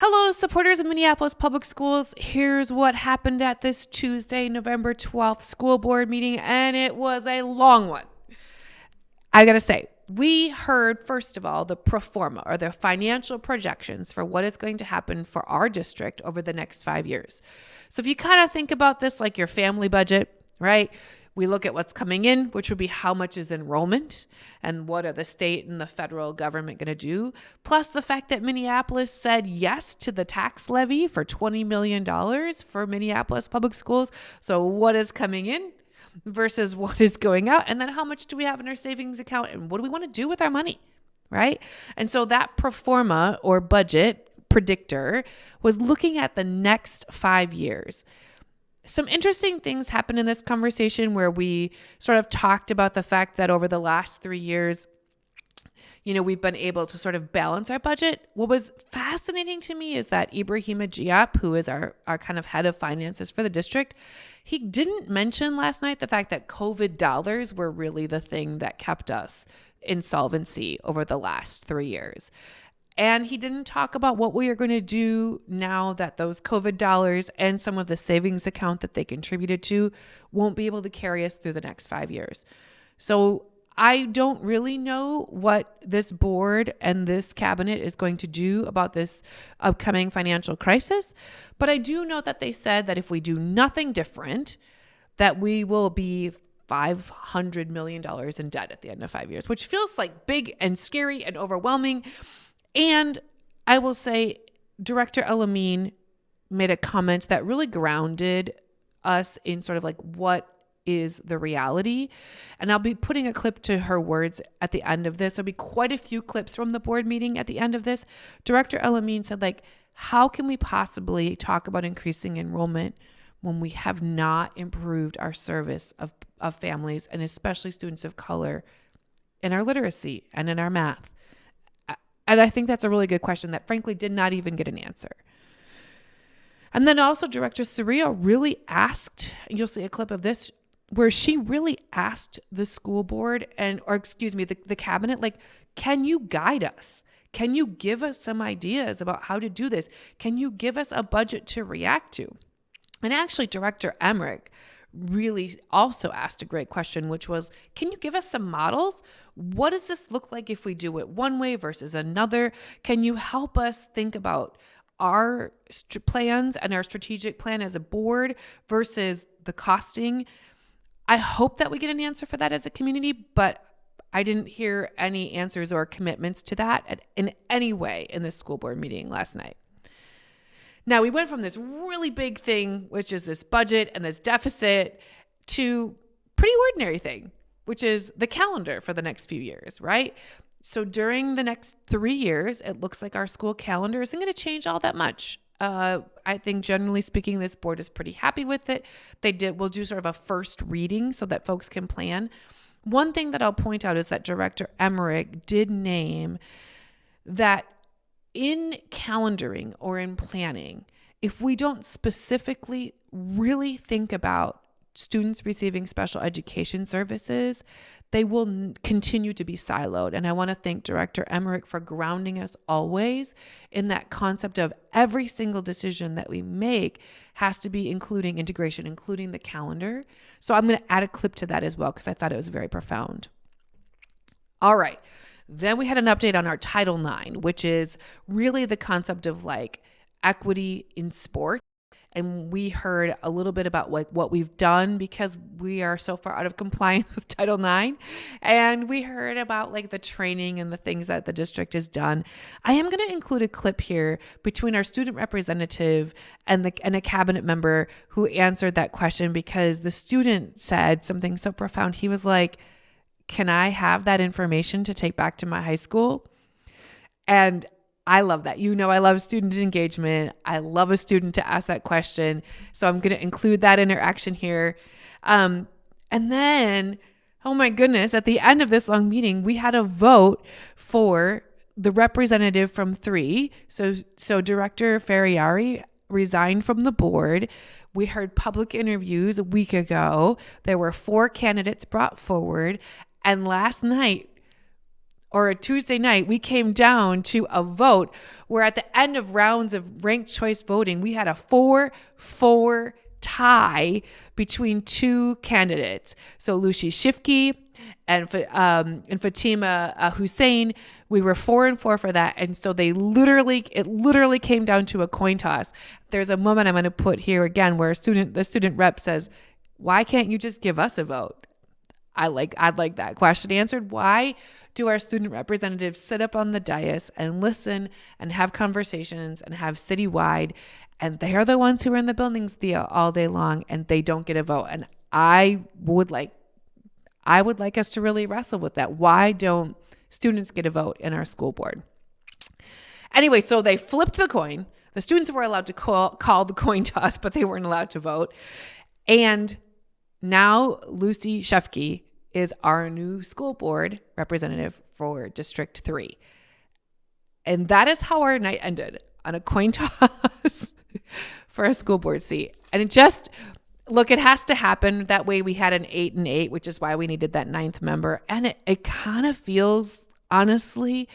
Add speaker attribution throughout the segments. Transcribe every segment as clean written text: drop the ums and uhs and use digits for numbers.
Speaker 1: Hello, supporters of Minneapolis Public Schools. Here's what happened at this Tuesday, November 12th school board meeting, and it was a long one. I gotta say, we heard, first of all, the pro forma, or the financial projections for what is going to happen for our district over the next 5 years. So if you kind of think about this like your family budget, right? We look at what's coming in, which would be how much is enrollment and what are the state and the federal government going to do, plus the fact that Minneapolis said yes to the tax levy for $20 million for Minneapolis Public Schools. So what is coming in versus what is going out? And then how much do we have in our savings account and what do we want to do with our money, right? And so that pro forma or budget predictor was looking at the next 5 years. Some interesting things happened in this conversation where we sort of talked about the fact that over the last 3 years, we've been able to sort of balance our budget. What was fascinating to me is that Ibrahima Giap, who is our kind of head of finances for the district, he didn't mention last night the fact that COVID dollars were really the thing that kept us in solvency over the last 3 years. And he didn't talk about what we are going to do now that those COVID dollars and some of the savings account that they contributed to won't be able to carry us through the next 5 years. So I don't really know what this board and this cabinet is going to do about this upcoming financial crisis. But I do know that they said that if we do nothing different, that we will be $500 million in debt at the end of 5 years, which feels like big and scary and overwhelming. And I will say Director El-Amin made a comment that really grounded us in sort of like what is the reality. And I'll be putting a clip to her words at the end of this. There'll be quite a few clips from the board meeting at the end of this. Director El-Amin said, how can we possibly talk about increasing enrollment when we have not improved our service of families and especially students of color in our literacy and in our math? And I think that's a really good question that frankly did not even get an answer. And then also Director Surreal really asked, you'll see a clip of this, where she really asked the school board the cabinet, can you guide us? Can you give us some ideas about how to do this? Can you give us a budget to react to? And actually Director Emmerich really also asked a great question, which was, can you give us some models? What does this look like if we do it one way versus another? Can you help us think about our plans and our strategic plan as a board versus the costing? I hope that we get an answer for that as a community, but I didn't hear any answers or commitments to that in any way in the school board meeting last night. Now, we went from this really big thing, which is this budget and this deficit, to pretty ordinary thing, which is the calendar for the next few years, right? So during the next 3 years, it looks like our school calendar isn't going to change all that much. I think generally speaking, this board is pretty happy with it. We'll do sort of a first reading so that folks can plan. One thing that I'll point out is that Director Emmerich did name that in calendaring or in planning, if we don't specifically really think about students receiving special education services, they will continue to be siloed. And I want to thank Director Emmerich for grounding us always in that concept of every single decision that we make has to be including integration, including the calendar. So I'm going to add a clip to that as well because I thought it was very profound. All right. Then we had an update on our Title IX, which is really the concept of equity in sport. And we heard a little bit about what we've done because we are so far out of compliance with Title IX. And we heard about the training and the things that the district has done. I am going to include a clip here between our student representative and a cabinet member who answered that question because the student said something so profound. He was like, can I have that information to take back to my high school? And I love that. I love student engagement. I love a student to ask that question. So I'm going to include that interaction here. And then, oh my goodness, at the end of this long meeting, we had a vote for the representative from 3. So Director Ferriari resigned from the board. We heard public interviews a week ago. There were 4 candidates brought forward. And last night, or a Tuesday night, we came down to a vote where at the end of rounds of ranked choice voting, we had a 4-4 tie between two candidates. So Lucy Shifki and Fatima Hussein, we were 4-4 for that. And so it literally came down to a coin toss. There's a moment I'm going to put here again where the student rep says, why can't you just give us a vote? I'd like that question answered. Why do our student representatives sit up on the dais and listen and have conversations and have citywide, and they are the ones who are in the buildings all day long, and they don't get a vote? And I would like us to really wrestle with that. Why don't students get a vote in our school board? Anyway, so they flipped the coin. The students were allowed to call the coin toss, but they weren't allowed to vote. And now Lucy Shefke is our new school board representative for District 3. And that is how our night ended, on a coin toss for a school board seat. And it has to happen. That way we had an 8-8, which is why we needed that 9th member. And it kind of feels, honestly,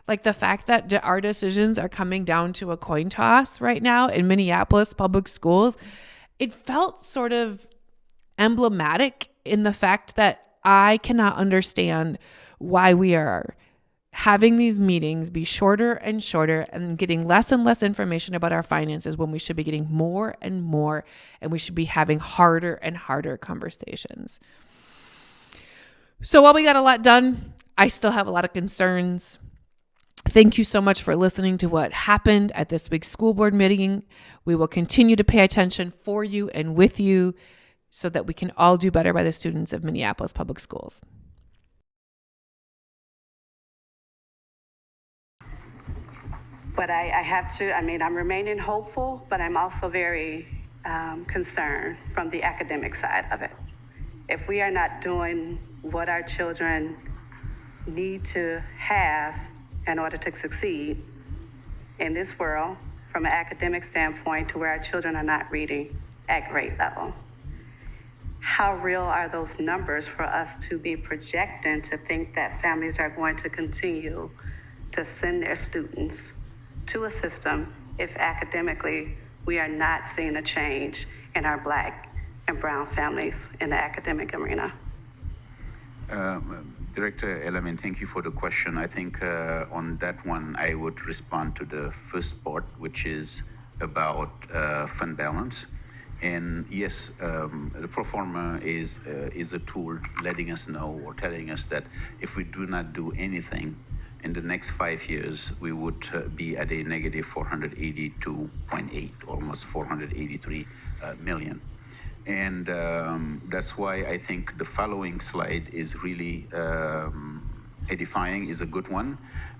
Speaker 1: like the fact that our decisions are coming down to a coin toss right now in Minneapolis public schools, it felt sort of emblematic in the fact that I cannot understand why we are having these meetings be shorter and shorter and getting less and less information about our finances when we should be getting more and more, and we should be having harder and harder conversations. So while we got a lot done, I still have a lot of concerns. Thank you so much for listening to what happened at this week's school board meeting. We will continue to pay attention for you and with you, so that we can all do better by the students of Minneapolis Public Schools.
Speaker 2: But I'm remaining hopeful, but I'm also very concerned from the academic side of it. If we are not doing what our children need to have in order to succeed in this world, from an academic standpoint, to where our children are not reading at grade level, how real are those numbers for us to be projecting to think that families are going to continue to send their students to a system if academically we are not seeing a change in our Black and brown families in the academic arena?
Speaker 3: Director Ellerman, thank you for the question. I think on that one, I would respond to the first part, which is about fund balance. And yes, the pro forma is a tool letting us know or telling us that if we do not do anything in the next 5 years, we would be at a negative 482.8, almost 483 million. And that's why I think the following slide is really edifying, is a good one,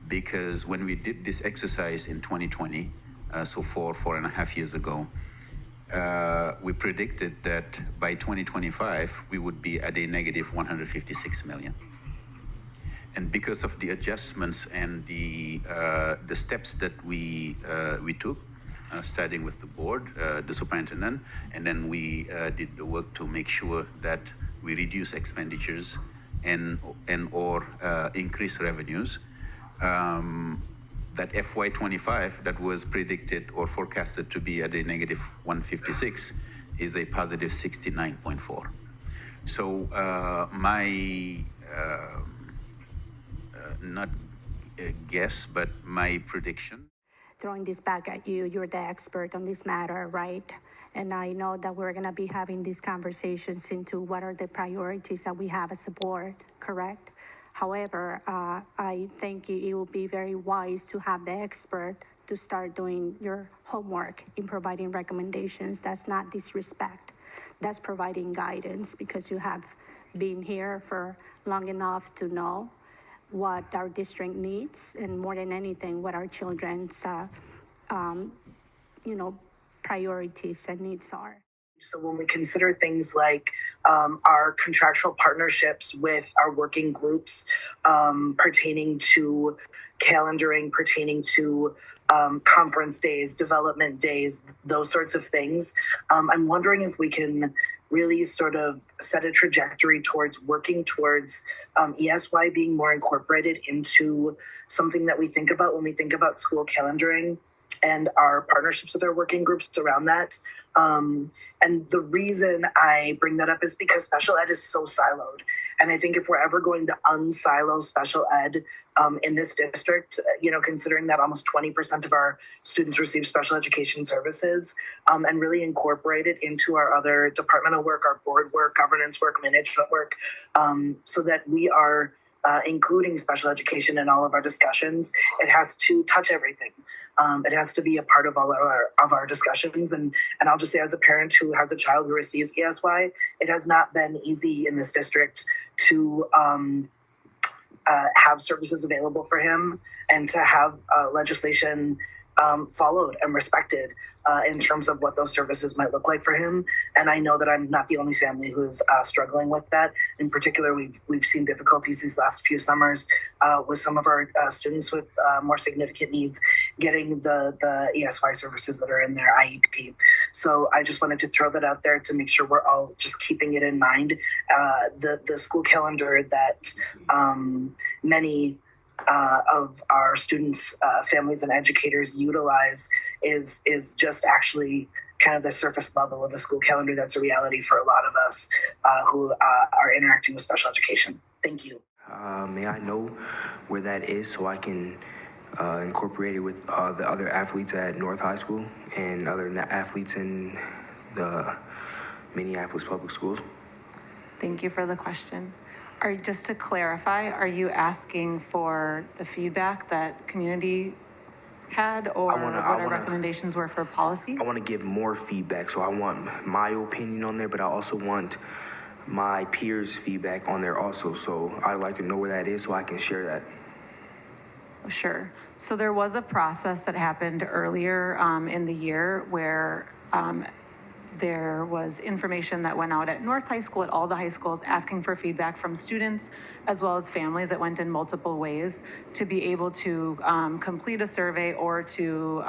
Speaker 3: because when we did this exercise in 2020, so 4.5 years ago, we predicted that by 2025, we would be at a negative 156 million. And because of the adjustments and the steps that we took, starting with the board, the superintendent, and then we did the work to make sure that we reduce expenditures and or increase revenues, that FY25 that was predicted or forecasted to be at a negative 156 is a positive 69.4. So my not a guess, but my prediction.
Speaker 4: Throwing this back at you, you're the expert on this matter, right? And I know that we're going to be having these conversations into what are the priorities that we have as a board, correct? However, I think it will be very wise to have the expert to start doing your homework in providing recommendations. That's not disrespect. That's providing guidance, because you have been here for long enough to know what our district needs, and more than anything, what our children's, priorities and needs are.
Speaker 5: So when we consider things like our contractual partnerships with our working groups pertaining to calendaring pertaining to conference days, development days, those sorts of things. I'm wondering if we can really sort of set a trajectory towards working towards ESY being more incorporated into something that we think about when we think about school calendaring and our partnerships with our working groups around that. And the reason I bring that up is because special ed is so siloed. And I think if we're ever going to unsilo special ed in this district, considering that almost 20% of our students receive special education services, and really incorporate it into our other departmental work, our board work, governance work, management work, so that we are including special education in all of our discussions. It has to touch everything. It has to be a part of all of our discussions. And I'll just say, as a parent who has a child who receives ESY, it has not been easy in this district to have services available for him and to have legislation followed and respected in terms of what those services might look like for him. And I know that I'm not the only family who's struggling with that. In particular, we've seen difficulties these last few summers with some of our students with more significant needs getting the ESY services that are in their IEP. So I just wanted to throw that out there to make sure we're all just keeping it in mind. The school calendar that many of our students, families, and educators utilize is just actually kind of the surface level of the school calendar that's a reality for a lot of us who are interacting with special education. Thank you.
Speaker 6: May I know where that is so I can incorporate it with the other athletes at North High School and other athletes in the Minneapolis public schools?
Speaker 7: Thank you for the question. Just to clarify, are you asking for the feedback that community had, or what our recommendations were for policy?
Speaker 6: I want to give more feedback, so I want my opinion on there, but I also want my peers' feedback on there also. So I'd like to know where that is so I can share that.
Speaker 7: Sure. So there was a process that happened earlier in the year where there was information that went out at North High School, at all the high schools, asking for feedback from students as well as families. That went in multiple ways to be able to complete a survey or to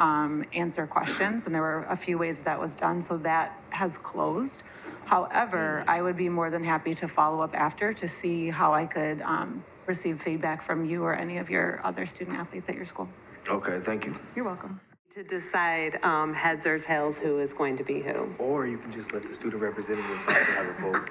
Speaker 7: answer questions. And there were a few ways that was done, so that has closed. However, I would be more than happy to follow up after to see how I could receive feedback from you or any of your other student athletes at your school.
Speaker 6: Okay, thank you.
Speaker 7: You're welcome.
Speaker 8: To decide heads or tails who is going to be who.
Speaker 6: Or you can just let the student representatives also have a vote.